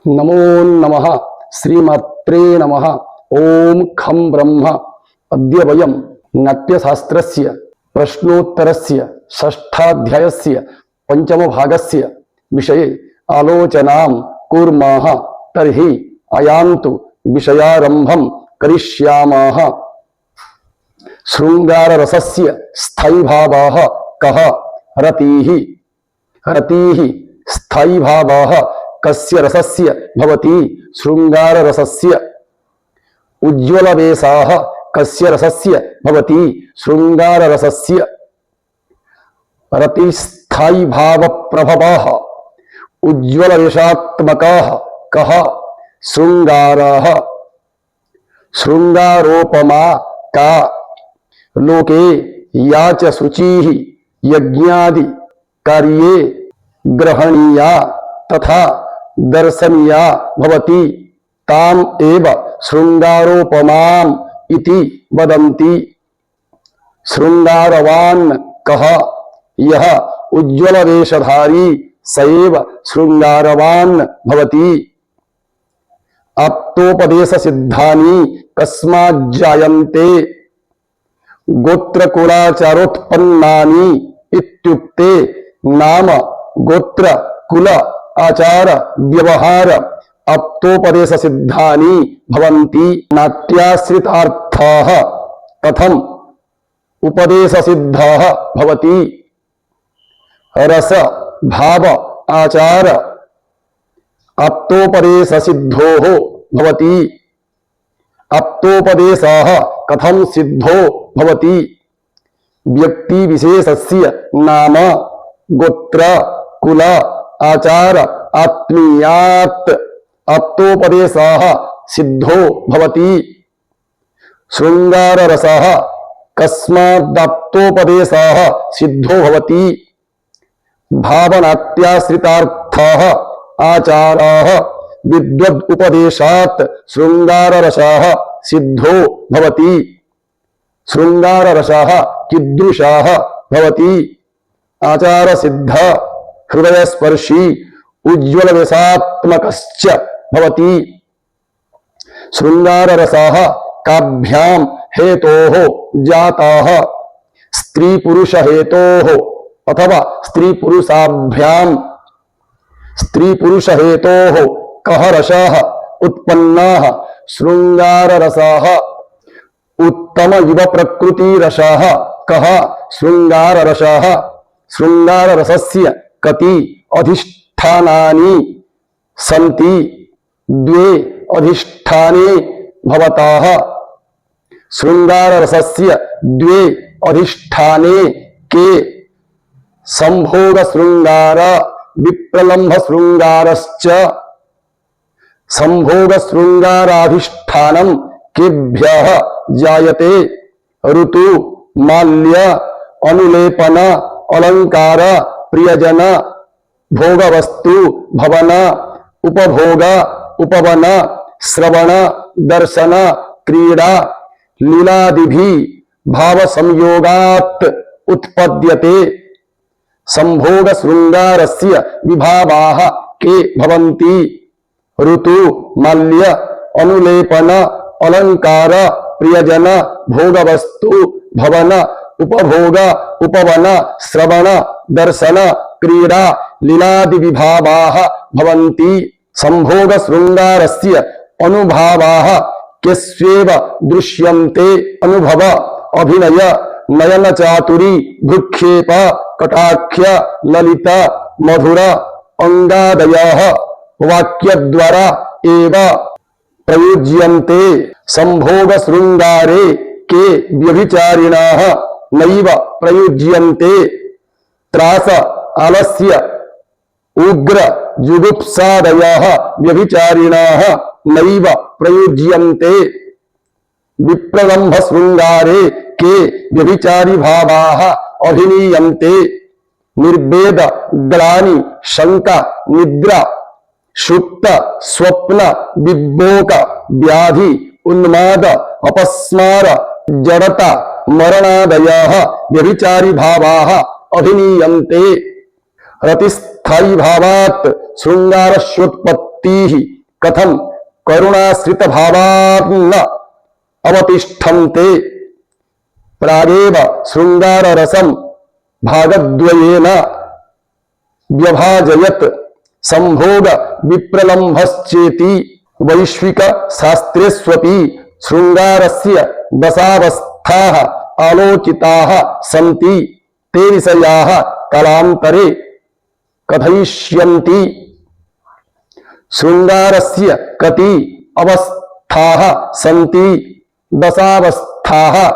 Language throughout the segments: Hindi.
नमो नमः श्रीमात्रे नमः। ओम खं ब्रह्म। अद्य वयं नाट्यशास्त्रस्य प्रश्नोत्तरस्य षष्ठाध्यायस्य पंचमभागस्य विषये आलोचनां कुर्मः। तर्हि अयान्तु विषयारम्भं करिष्यामः। शृङ्गाररसस्य स्थायीभावः कः? रतिः। रतिः स्थायीभावः कस्य रसस्य भवति? शृङ्गाररसस्य। उज्ज्वलवेशाः कस्य रसस्य भवति? शृङ्गाररसस्य। रतिस्थायीभावप्रभवः उज्ज्वलवेशात्मकः कः? शृङ्गारः। शृङ्गारोपमा का? लोके या च शुचिः यज्ञादि कार्ये ग्रहणीया तथा दर्शनीया भवति ताम एव शृङ्गारोपमाम् इति वदन्ति। शृङ्गारवान् कः? यः उज्ज्वलवेशधारी स एव शृङ्गारवान् भवति। आप्तोपदेशसिद्धानि कस्माज्जायन्ते? गोत्रकुलाचारोत्पन्नानि इत्युक्ते नाम गोत्र कुल आचार व्यवहार आप्तोपदेश सिद्धानि भवन्ति। नाट्याश्रितार्थः कथम उपदेश सिद्धः भवति? रस भाव आचार आप्तोपदेश सिद्धोः भवति। आप्तोपदेशः कथम सिद्धो भवति? व्यक्ति विशेषस्य नाम गोत्र कुल आचार आत्मीयात् आप्तोपदेशः सिद्धो भवति। शृङ्गाररसः कस्मादाप्तोपदेशः सिद्धो भवति? भावनाट्याश्रितार्थः आचारः विद्वदुपदेशात् शृङ्गाररसः सिद्धो भवति। शृङ्गाररसः कीदृशः भवति? आचार सिद्ध हृदयस्पर्शी उज्ज्वलवेशात्मकश्च भवति। शृङ्गाररसः काभ्यां हेतोः जातः? स्त्री पुरुष हेतोः अथवा स्त्री पुरुषाभ्यां? स्त्री पुरुष हेतोः कः रसः उत्पन्नः? शृङ्गाररसः। उत्तम युव प्रकृति रसः कः? शृङ्गाररसः। शृङ्गाररसस्य कति अधिष्ठानानि सन्ति? द्वे अधिष्ठाने भवतः। शृङ्गाररसस्य द्वे अधिष्ठाने के? संभोग शृङ्गार विप्रलम्भ शृङ्गारश्च। संभोग शृङ्गाराधिष्ठानं केभ्यः जायते? ऋतु माल्य अनुलेपन अलंकार प्रियजन भोगवस्तु भवन उपभोग उपवन श्रवण दर्शन क्रीड़ा लीलादिभिः भाव संयोगात् उत्पद्यते। संभोग शृङ्गारस्य विभावाः के भवन्ति? ऋतु माल्य अनुलेपन अलंकार प्रियजन भोगवस्तु भवन उपभोग उपवन श्रवण दर्शन क्रीड़ा लीलादि विभावाः भवन्ति। संभोग शृङ्गारस्य अनुभावाः केष्वेव दृश्यन्ते? अनुभव अभिनय नयन चातुरी भ्रुक्षेप कटाक्ष ललित मधुर अंगादयः वाक्यद्वारा एव प्रयुज्यन्ते। संभोग शृङ्गारे के व्यभिचारिणः नैव प्रयुज्यन्ते। त्रास आलस्य उग्र जुगुप्सादयः व्यभिचारिणः नैव प्रयुज्यन्ते। विप्रलम्भ शृङ्गारे के व्यभिचारी भावाः अभिनीयन्ते। निर्वेद ग्लानि शंका निद्रा सुप्त स्वप्न विभोग व्याधि उन्माद अपस्मार जड़ता मरणादयः व्यभिचारी भावाः अभिनीयन्ते। रतिस्थायी भावात् शृङ्गारस्योत्पत्तिः कथम करुणाश्रित भावान्न अवतिष्ठन्ते प्रागेव शृंगार रसम भागद्वयेन व्यभाजयत संभोग विप्रलंभश्चेति वैश्विक शास्त्रेष्वपि शृंगारस्य दशावस्थाः आलोचिताः सन्ति ते विषयाः कालान्तरे कथयिष्यन्ति। शृंगारस्य कति अवस्थाः सन्ति दशावस्थाः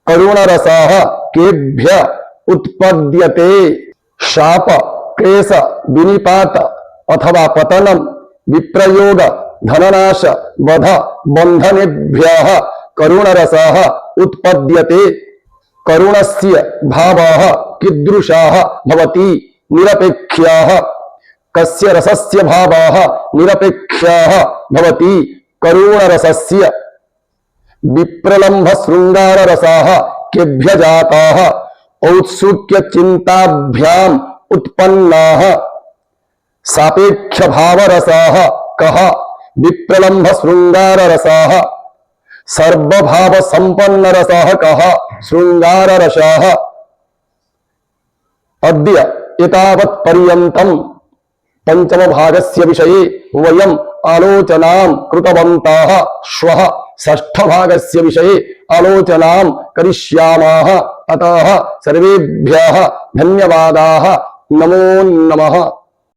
करुणरसः केभ्य उत्पद्यते शाप क्लेश विनिपात अथवा पतनम विप्रयोग धननाश वध बंधनेभ्यः करुणरसः उत्पद्यते। करुणस्य भावः कीदृशः भवति निरपेक्ष्यः कस्य रसस्य भावः निरपेक्ष्यः भवति करुणरसस्य। विप्रलंभ शृंगार रसाः केभ्य जाताः औत्सुक्य चिंताभ्याम उत्पन्नाः सापेक्ष भाव रसाः कः विप्रलंभ शृंगार रसाः सर्वभाव संपन्न रसाः कः शृंगार रसाः। अद्य एतावत् पर्यन्तं पंचम भागस्य विषये वयम् आलोचनां कृतवन्तः। श्वः षष्ठ भागस्य विषये आलोचनां करिष्यामः। अतः सर्वेभ्यः धन्यवादाः। नमो नमः।